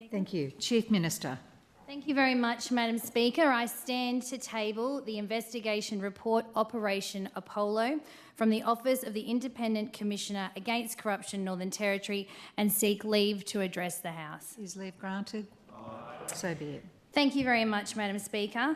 Speaker. Thank you. Chief Minister. Thank you very much, Madam Speaker. I stand to table the investigation report Operation Apollo from the Office of the Independent Commissioner Against Corruption Northern Territory and seek leave to address the House. Is leave granted? So be it. Thank you very much, Madam Speaker.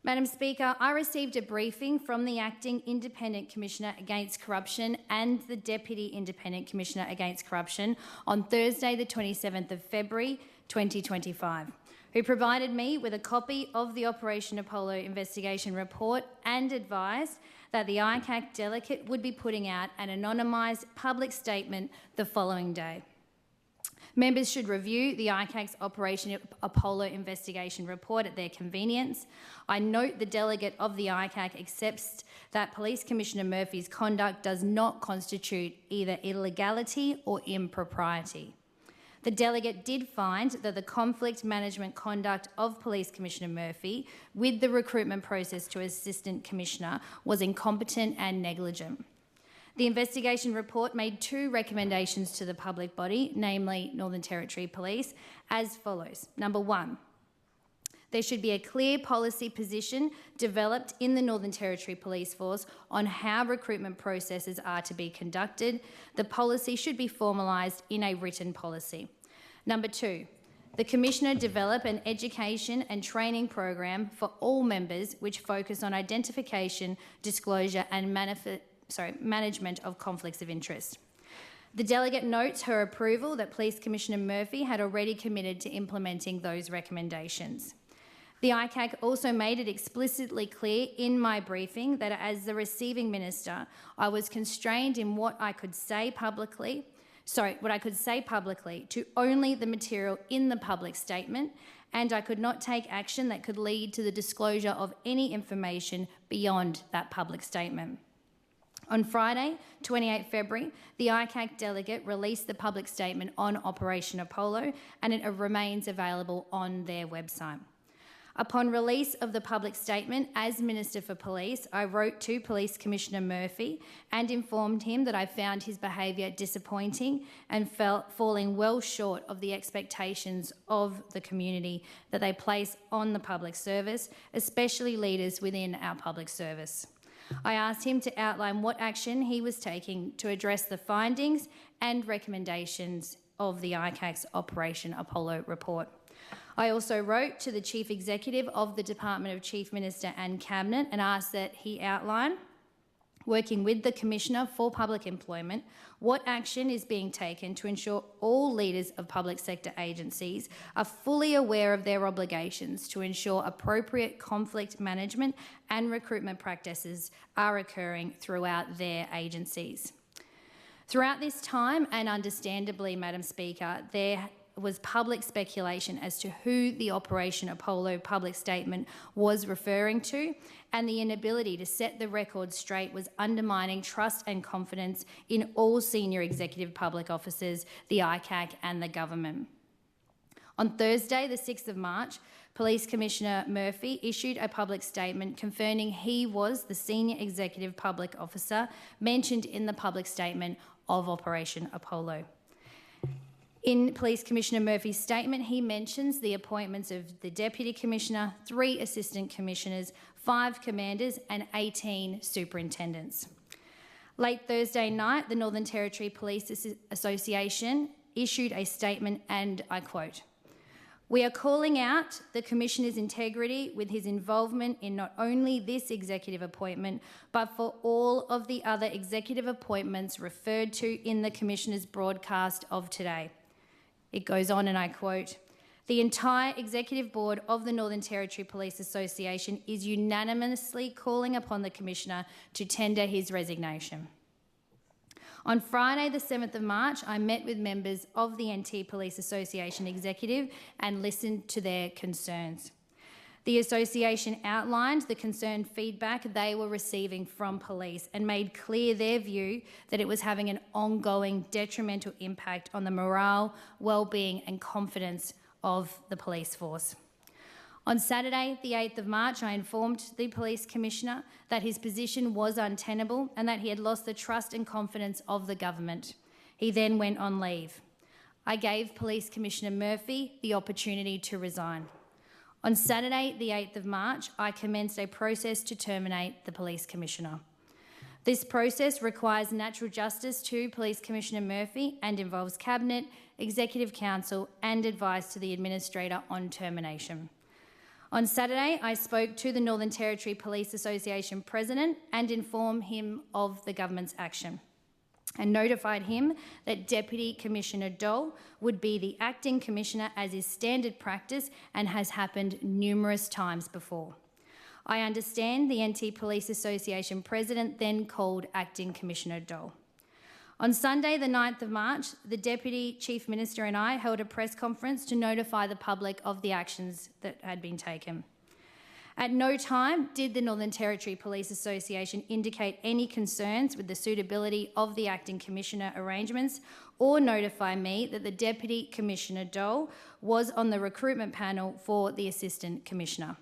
Madam Speaker, I received a briefing from the Acting Independent Commissioner Against Corruption and the Deputy Independent Commissioner Against Corruption on Thursday the 27th of February 2025, who provided me with a copy of the Operation Apollo investigation report and advised that the ICAC delegate would be putting out an anonymised public statement the following day. Members should review the ICAC's Operation Apollo investigation report at their convenience. I note the delegate of the ICAC accepts that Police Commissioner Murphy's conduct does not constitute either illegality or impropriety. The delegate did find that the conflict management conduct of Police Commissioner Murphy with the recruitment process to Assistant Commissioner was incompetent and negligent. The investigation report made two recommendations to the public body, namely Northern Territory Police, as follows. Number one, there should be a clear policy position developed in the Northern Territory Police Force on how recruitment processes are to be conducted. The policy should be formalised in a written policy. Number two, the Commissioner develop an education and training program for all members which focus on identification, disclosure and management of conflicts of interest. The delegate notes her approval that Police Commissioner Murphy had already committed to implementing those recommendations. The ICAC also made it explicitly clear in my briefing that as the receiving minister, I was constrained in what I could say publicly to only the material in the public statement, and I could not take action that could lead to the disclosure of any information beyond that public statement. On Friday, 28 February, the ICAC delegate released the public statement on Operation Apollo, and it remains available on their website. Upon release of the public statement, as Minister for Police, I wrote to Police Commissioner Murphy and informed him that I found his behaviour disappointing and falling well short of the expectations of the community that they place on the public service, especially leaders within our public service. I asked him to outline what action he was taking to address the findings and recommendations of the ICAC's Operation Apollo report. I also wrote to the Chief Executive of the Department of Chief Minister and Cabinet and asked that he outline, working with the Commissioner for Public Employment, what action is being taken to ensure all leaders of public sector agencies are fully aware of their obligations to ensure appropriate conflict management and recruitment practices are occurring throughout their agencies. Throughout this time, and understandably, Madam Speaker, there was public speculation as to who the Operation Apollo public statement was referring to, and the inability to set the record straight was undermining trust and confidence in all senior executive public officers, the ICAC and the government. On Thursday, the 6th of March, Police Commissioner Murphy issued a public statement confirming he was the senior executive public officer mentioned in the public statement of Operation Apollo. In Police Commissioner Murphy's statement, he mentions the appointments of the Deputy Commissioner, 3 Assistant Commissioners, 5 Commanders and 18 Superintendents. Late Thursday night, the Northern Territory Police Association issued a statement and I quote, "We are calling out the Commissioner's integrity with his involvement in not only this executive appointment, but for all of the other executive appointments referred to in the Commissioner's broadcast of today." It goes on and I quote, "The entire Executive Board of the Northern Territory Police Association is unanimously calling upon the Commissioner to tender his resignation." On Friday, the 7th of March, I met with members of the NT Police Association Executive and listened to their concerns. The association outlined the concerned feedback they were receiving from police and made clear their view that it was having an ongoing detrimental impact on the morale, well-being and confidence of the police force. On Saturday, the 8th of March, I informed the Police Commissioner that his position was untenable and that he had lost the trust and confidence of the government. He then went on leave. I gave Police Commissioner Murphy the opportunity to resign. On Saturday, the 8th of March, I commenced a process to terminate the Police Commissioner. This process requires natural justice to Police Commissioner Murphy and involves Cabinet, Executive Council and advice to the Administrator on termination. On Saturday, I spoke to the Northern Territory Police Association President and informed him of the government's action and notified him that Deputy Commissioner Dole would be the acting commissioner as is standard practice and has happened numerous times before. I understand the NT Police Association President then called Acting Commissioner Dole. On Sunday, the 9th of March, the Deputy Chief Minister and I held a press conference to notify the public of the actions that had been taken. At no time did the Northern Territory Police Association indicate any concerns with the suitability of the Acting Commissioner arrangements or notify me that the Deputy Commissioner Dole was on the recruitment panel for the Assistant Commissioner.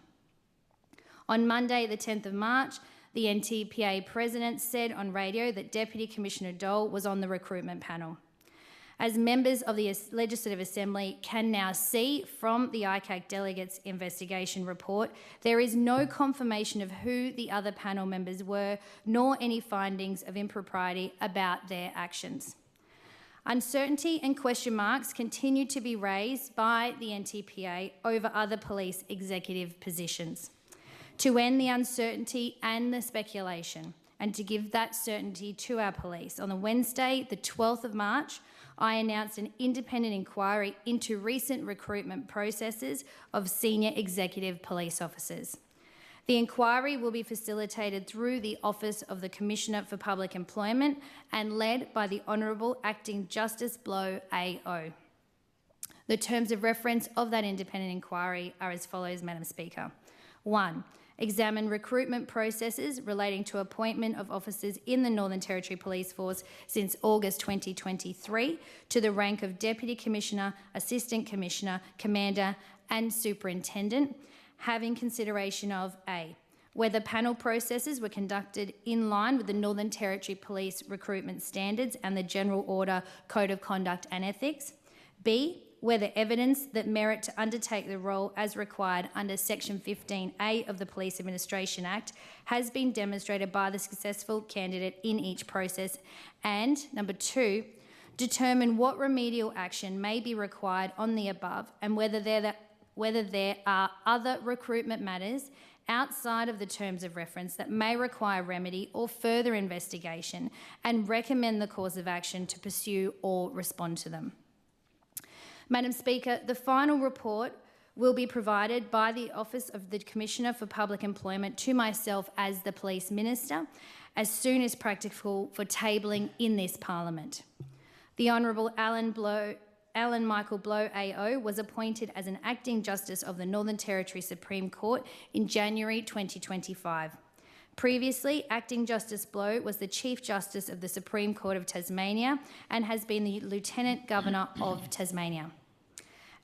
On Monday, the 10th of March, the NTPA President said on radio that Deputy Commissioner Dole was on the recruitment panel. As members of the Legislative Assembly can now see from the ICAC delegates' investigation report, there is no confirmation of who the other panel members were, nor any findings of impropriety about their actions. Uncertainty and question marks continue to be raised by the NTPA over other police executive positions. To end the uncertainty and the speculation, and to give that certainty to our police, on the Wednesday, the 12th of March, I announced an independent inquiry into recent recruitment processes of senior executive police officers. The inquiry will be facilitated through the Office of the Commissioner for Public Employment and led by the Honourable Acting Justice Blow AO. The terms of reference of that independent inquiry are as follows, Madam Speaker. 1. Examine recruitment processes relating to appointment of officers in the Northern Territory Police Force since August 2023 to the rank of Deputy Commissioner, Assistant Commissioner, Commander and Superintendent, having consideration of A. Whether panel processes were conducted in line with the Northern Territory Police recruitment standards and the General Order Code of Conduct and Ethics. B. Whether evidence that merit to undertake the role as required under Section 15A of the Police Administration Act has been demonstrated by the successful candidate in each process. And number 2, determine what remedial action may be required on the above and whether there are other recruitment matters outside of the terms of reference that may require remedy or further investigation and recommend the course of action to pursue or respond to them. Madam Speaker, the final report will be provided by the Office of the Commissioner for Public Employment to myself as the Police Minister as soon as practical for tabling in this Parliament. The Honourable Alan Michael Blow AO was appointed as an Acting Justice of the Northern Territory Supreme Court in January 2025. Previously, Acting Justice Blow was the Chief Justice of the Supreme Court of Tasmania and has been the Lieutenant Governor of Tasmania.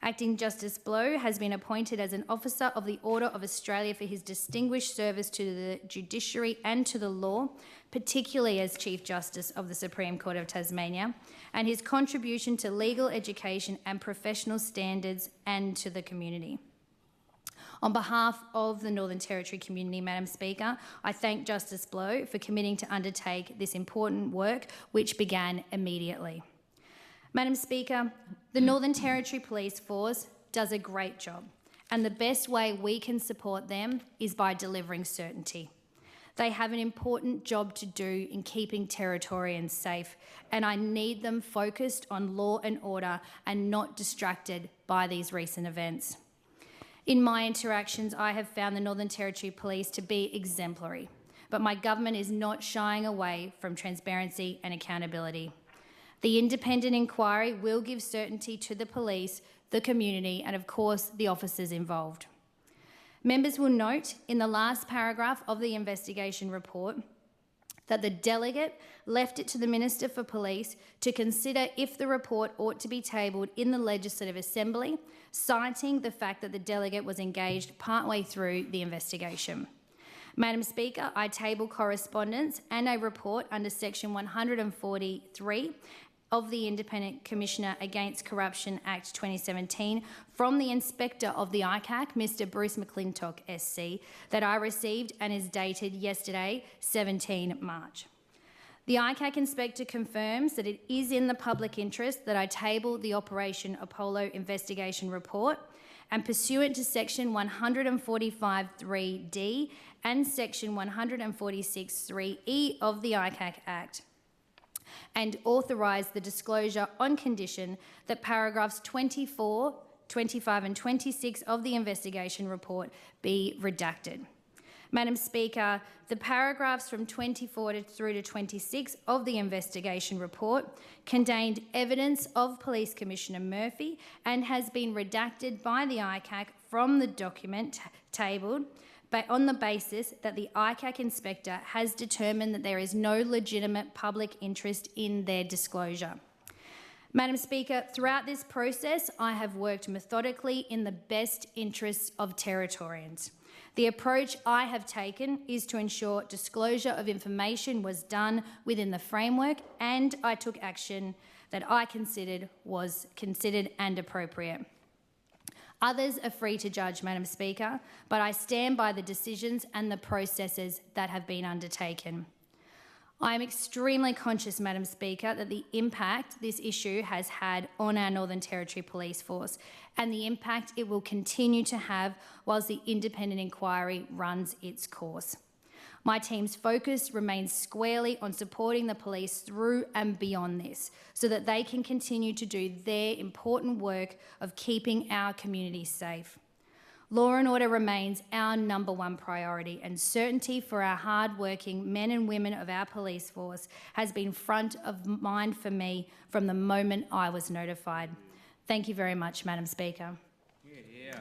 Acting Justice Blow has been appointed as an Officer of the Order of Australia for his distinguished service to the judiciary and to the law, particularly as Chief Justice of the Supreme Court of Tasmania, and his contribution to legal education and professional standards and to the community. On behalf of the Northern Territory community, Madam Speaker, I thank Justice Blow for committing to undertake this important work, which began immediately. Madam Speaker, the Northern Territory Police Force does a great job, and the best way we can support them is by delivering certainty. They have an important job to do in keeping Territorians safe, and I need them focused on law and order and not distracted by these recent events. In my interactions, I have found the Northern Territory Police to be exemplary, but my government is not shying away from transparency and accountability. The independent inquiry will give certainty to the police, the community, and of course, the officers involved. Members will note in the last paragraph of the investigation report that the delegate left it to the Minister for Police to consider if the report ought to be tabled in the Legislative Assembly, citing the fact that the delegate was engaged partway through the investigation. Madam Speaker, I table correspondence and a report under Section 143 of the Independent Commissioner Against Corruption Act 2017 from the Inspector of the ICAC, Mr Bruce McClintock SC, that I received and is dated yesterday, 17 March. The ICAC Inspector confirms that it is in the public interest that I table the Operation Apollo investigation report, and pursuant to Section 145(3)(d) and Section 146(3)(e) of the ICAC Act, and authorise the disclosure on condition that paragraphs 24, 25 and 26 of the investigation report be redacted. Madam Speaker, the paragraphs from 24 through to 26 of the investigation report contained evidence of Police Commissioner Murphy and has been redacted by the ICAC from the document tabled, but on the basis that the ICAC inspector has determined that there is no legitimate public interest in their disclosure. Madam Speaker, throughout this process, I have worked methodically in the best interests of Territorians. The approach I have taken is to ensure disclosure of information was done within the framework, and I took action that I considered was considered and appropriate. Others are free to judge, Madam Speaker, but I stand by the decisions and the processes that have been undertaken. I am extremely conscious, Madam Speaker, that the impact this issue has had on our Northern Territory Police Force and the impact it will continue to have whilst the independent inquiry runs its course. My team's focus remains squarely on supporting the police through and beyond this so that they can continue to do their important work of keeping our communities safe. Law and order remains our #1 priority, and certainty for our hard-working men and women of our police force has been front of mind for me from the moment I was notified. Thank you very much, Madam Speaker. Yeah.